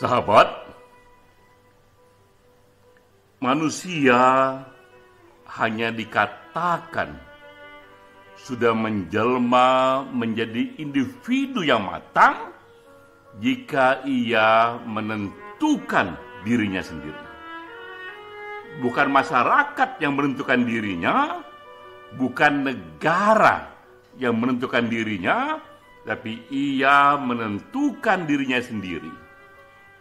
Sahabat, manusia hanya dikatakan sudah menjelma menjadi individu yang matang jika ia menentukan dirinya sendiri. Bukan masyarakat yang menentukan dirinya, bukan negara yang menentukan dirinya, tapi ia menentukan dirinya sendiri.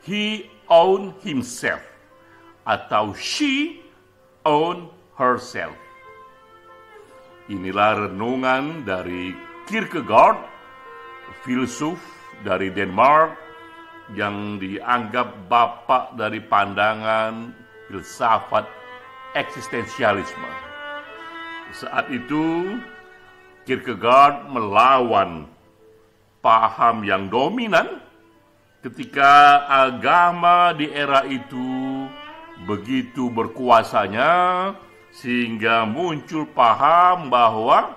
He owned himself, atau she owned herself. Inilah renungan dari Kierkegaard, filsuf dari Denmark yang dianggap bapak dari pandangan filsafat eksistensialisme. Saat itu Kierkegaard melawan paham yang dominan ketika agama di era itu begitu berkuasanya, sehingga muncul paham bahwa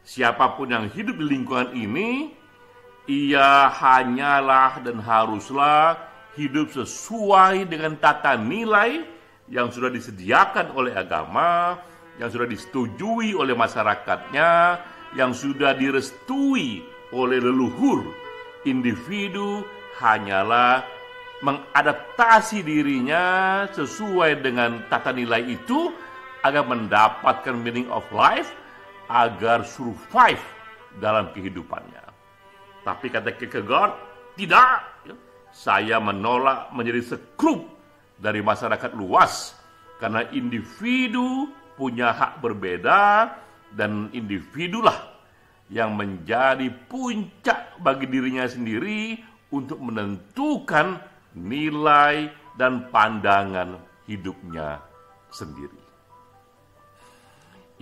siapapun yang hidup di lingkungan ini, ia hanyalah dan haruslah hidup sesuai dengan tata nilai yang sudah disediakan oleh agama, yang sudah disetujui oleh masyarakatnya, yang sudah direstui oleh leluhur. Individu hanyalah mengadaptasi dirinya sesuai dengan tata nilai itu agar mendapatkan meaning of life, agar survive dalam kehidupannya. Tapi kata Kierkegaard, tidak. Saya menolak menjadi sekrup dari masyarakat luas, karena individu punya hak berbeda, dan individulah yang menjadi puncak bagi dirinya sendiri untuk menentukan nilai dan pandangan hidupnya sendiri.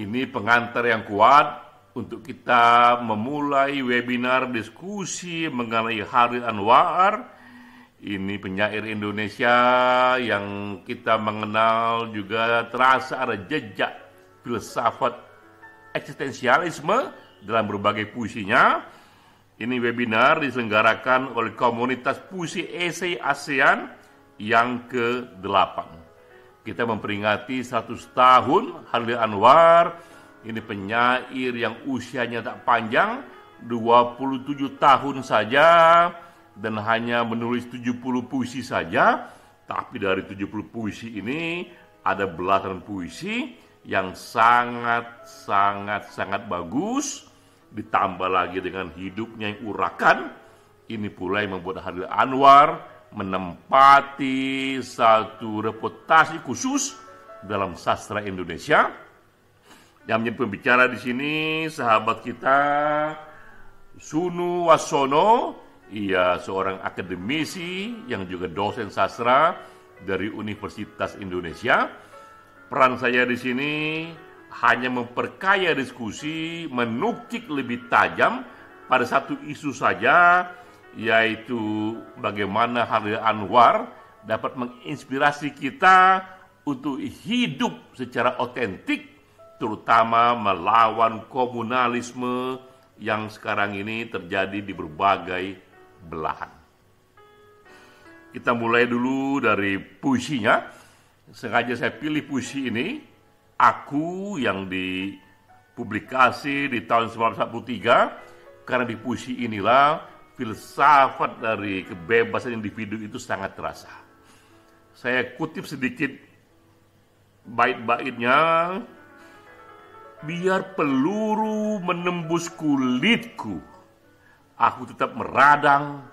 Ini pengantar yang kuat untuk kita memulai webinar diskusi mengenai Khalil Anwar. Ini penyair Indonesia yang kita mengenal, juga terasa ada jejak filsafat eksistensialisme dalam berbagai puisinya. Ini webinar diselenggarakan oleh komunitas puisi esai ASEAN yang ke-8. Kita memperingati 100 tahun Khalil Anwar. Ini penyair yang usianya tak panjang, 27 tahun saja, dan hanya menulis 70 puisi saja. Tapi dari 70 puisi ini ada belasan puisi yang sangat bagus, ditambah lagi dengan hidupnya yang urakan. Ini pula yang membuat Khalil Anwar menempati satu reputasi khusus dalam sastra Indonesia. Yang menjadi pembicara di sini sahabat kita Sunu Wasono. Ia seorang akademisi yang juga dosen sastra dari Universitas Indonesia. Peran saya di sini hanya memperkaya diskusi, menukik lebih tajam pada satu isu saja, yaitu bagaimana Khalil Anwar dapat menginspirasi kita untuk hidup secara otentik, terutama melawan komunalisme yang sekarang ini terjadi di berbagai belahan. Kita mulai dulu dari puisinya. Sengaja saya pilih puisi ini, Aku, yang dipublikasi di tahun 1943, karena di puisi inilah filsafat dari kebebasan individu itu sangat terasa. Saya kutip sedikit bait-baitnya. Biar peluru menembus kulitku, aku tetap meradang,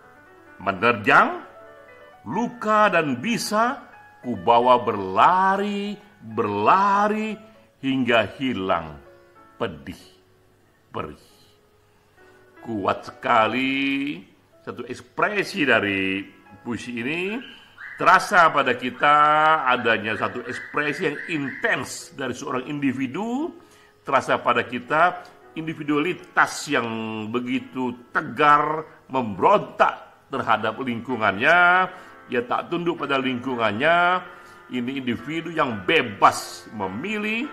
menerjang, luka dan bisa ku bawa berlari hingga hilang pedih perih. Kuat sekali satu ekspresi dari puisi ini. Terasa pada kita adanya satu ekspresi yang intens dari seorang individu. Terasa pada kita individualitas yang begitu tegar, memberontak terhadap lingkungannya. Dia tak tunduk pada lingkungannya. Ini individu yang bebas memilih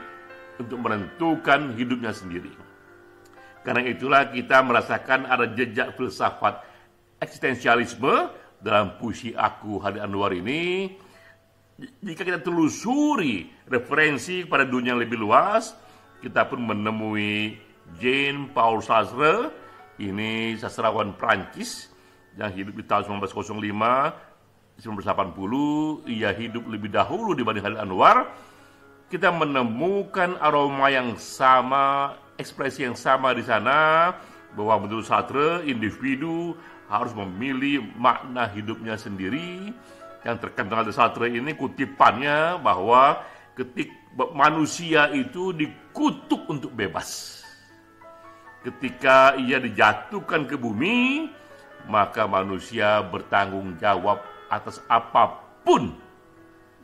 untuk menentukan hidupnya sendiri. Karena itulah kita merasakan ada jejak filsafat eksistensialisme dalam puisi Aku Hadi Anwar ini, jika kita telusuri referensi pada dunia yang lebih luas, kita pun menemui Jean-Paul Sartre. Ini sastrawan Prancis yang hidup di tahun 1905, 1980. Ia hidup lebih dahulu dibanding Hadi Anwar. Kita menemukan aroma yang sama, ekspresi yang sama di sana, bahwa menurut Sartre, individu harus memilih makna hidupnya sendiri. Yang terkenal di Sartre ini kutipannya bahwa manusia itu dikutuk untuk bebas. Ketika ia dijatuhkan ke bumi, maka manusia bertanggung jawab atas apapun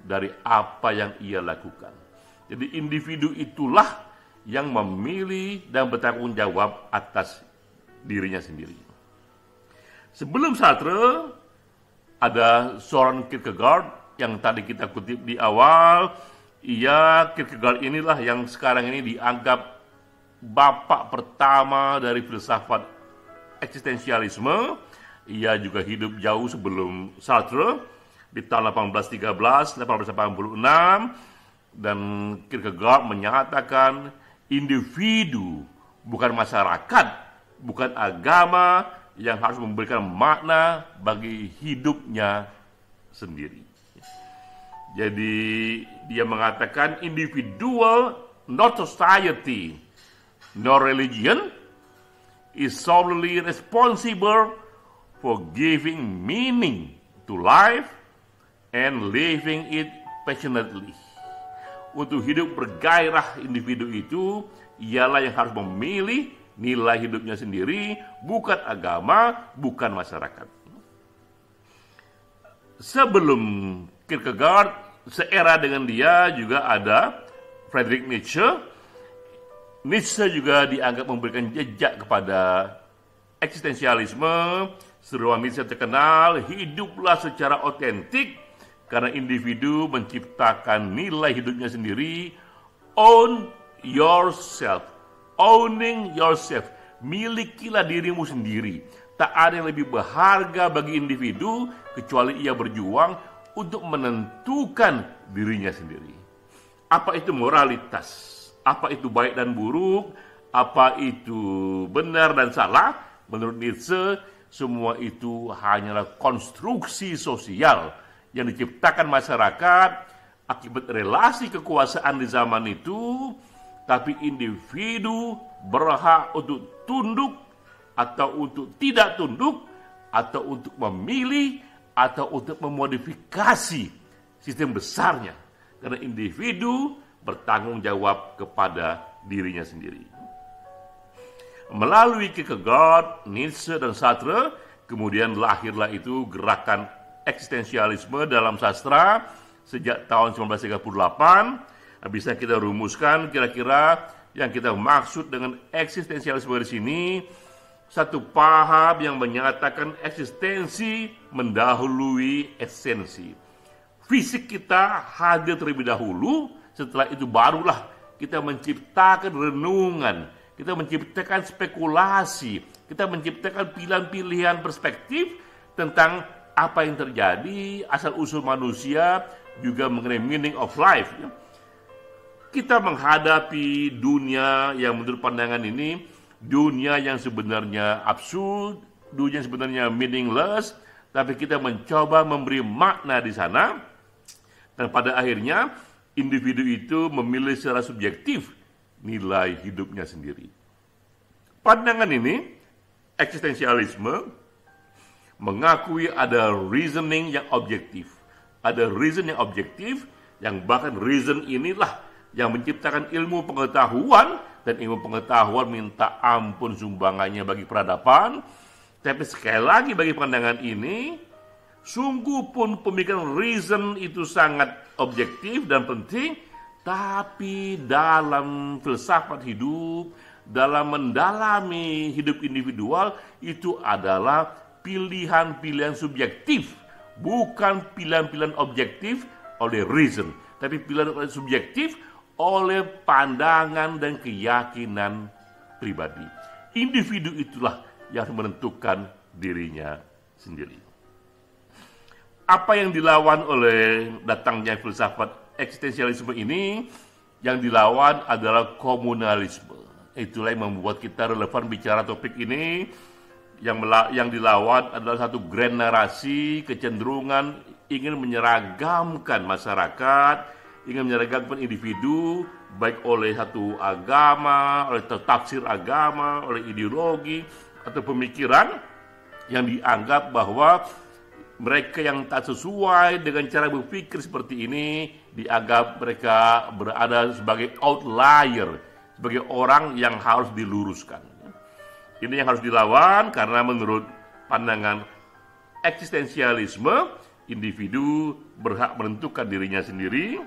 dari apa yang ia lakukan. Jadi individu itulah yang memilih dan bertanggung jawab atas dirinya sendiri. Sebelum Sartre, ada Søren Kierkegaard yang tadi kita kutip di awal. Kierkegaard inilah yang sekarang ini dianggap bapak pertama dari filsafat eksistensialisme. Ia juga hidup jauh sebelum Sartre di tahun 1813, 1886, dan Kierkegaard menyatakan individu bukan masyarakat, bukan agama yang harus memberikan makna bagi hidupnya sendiri. Jadi dia mengatakan individual, not society, nor religion, is solely responsible for giving meaning to life and living it passionately. Untuk hidup bergairah individu itu, ialah yang harus memilih nilai hidupnya sendiri, bukan agama, bukan masyarakat. Sebelum Kierkegaard, seera dengan dia juga ada Friedrich Nietzsche. Nietzsche juga dianggap memberikan jejak kepada eksistensialisme. Seruan Nietzsche terkenal, hiduplah secara otentik karena individu menciptakan nilai hidupnya sendiri. Own yourself, owning yourself, milikilah dirimu sendiri. Tak ada yang lebih berharga bagi individu kecuali ia berjuang untuk menentukan dirinya sendiri. Apa itu moralitas? Apa itu baik dan buruk? Apa itu benar dan salah? Menurut Nietzsche, semua itu hanyalah konstruksi sosial yang diciptakan masyarakat akibat relasi kekuasaan di zaman itu, tapi individu berhak untuk tunduk atau untuk tidak tunduk, atau untuk memilih, atau untuk memodifikasi sistem besarnya. Karena individu bertanggung jawab kepada dirinya sendiri. Melalui Kierkegaard, Nietzsche, dan Sartre, kemudian lahirlah itu gerakan eksistensialisme dalam sastra sejak tahun 1938. Bisa kita rumuskan kira-kira yang kita maksud dengan eksistensialisme di sini, satu paham yang menyatakan eksistensi mendahului esensi. Fisik kita hadir terlebih dahulu, setelah itu barulah kita menciptakan renungan, kita menciptakan spekulasi, kita menciptakan pilihan-pilihan perspektif tentang apa yang terjadi, asal-usul manusia, juga mengenai meaning of life. Kita menghadapi dunia yang menurut pandangan ini, dunia yang sebenarnya absurd, dunia yang sebenarnya meaningless, tapi kita mencoba memberi makna di sana, dan pada akhirnya individu itu memilih secara subjektif nilai hidupnya sendiri. Pandangan ini, eksistensialisme, mengakui ada reasoning yang objektif. Ada reason yang objektif, yang bahkan reason inilah yang menciptakan ilmu pengetahuan, dan ilmu pengetahuan minta ampun sumbangannya bagi peradaban. Tapi sekali lagi bagi pandangan ini, sungguh pun pemikiran reason itu sangat objektif dan penting, tapi dalam filsafat hidup, dalam mendalami hidup individual, itu adalah pilihan-pilihan subjektif, bukan pilihan-pilihan objektif oleh reason, tapi pilihan subjektif oleh pandangan dan keyakinan pribadi. Individu itulah yang menentukan dirinya sendiri. Apa yang dilawan oleh datangnya filsafat eksistensialisme ini? Yang dilawan adalah komunalisme. Itulah yang membuat kita relevan bicara topik ini. Yang dilawan adalah satu grand narasi, kecenderungan ingin menyeragamkan masyarakat, ingin menyeragamkan individu, baik oleh satu agama, oleh tafsir agama, oleh ideologi, atau pemikiran yang dianggap bahwa mereka yang tak sesuai dengan cara berpikir seperti ini dianggap mereka berada sebagai outlier, sebagai orang yang harus diluruskan. Ini yang harus dilawan karena menurut pandangan eksistensialisme, individu berhak menentukan dirinya sendiri.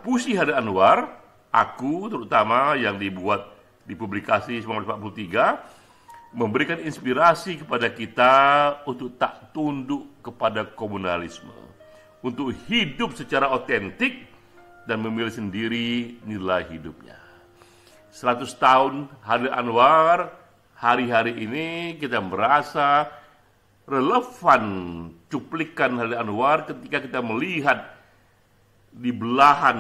Puisi Hadir Anwar, Aku terutama yang dipublikasi 1943, memberikan inspirasi kepada kita untuk tak tunduk kepada komunalisme, untuk hidup secara otentik dan memilih sendiri nilai hidupnya. 100 tahun Hadir Anwar, hari-hari ini kita merasa relevan cuplikan Hadir Anwar ketika kita melihat di belahan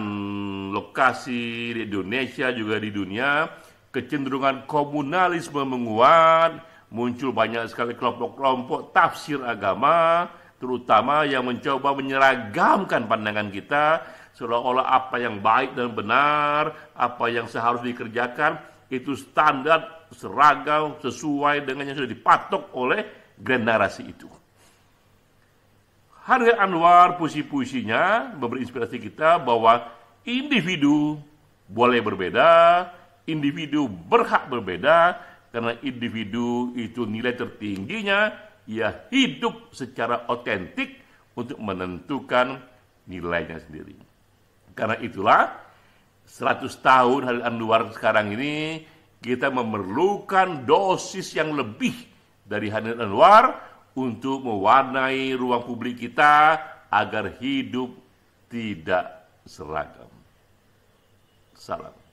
lokasi di Indonesia juga di dunia, kecenderungan komunalisme menguat, muncul banyak sekali kelompok-kelompok tafsir agama, terutama yang mencoba menyeragamkan pandangan kita, seolah-olah apa yang baik dan benar, apa yang seharusnya dikerjakan, itu standar, seragam, sesuai dengan yang sudah dipatok oleh grand narasi itu. Hadir Anwar, puisi-puisinya memberi inspirasi kita bahwa individu boleh berbeda, individu berhak berbeda, karena individu itu nilai tertingginya, ia hidup secara otentik untuk menentukan nilainya sendiri. Karena itulah 100 tahun Hadir Anwar sekarang ini kita memerlukan dosis yang lebih dari Hadir Anwar untuk mewarnai ruang publik kita agar hidup tidak seragam. Salam.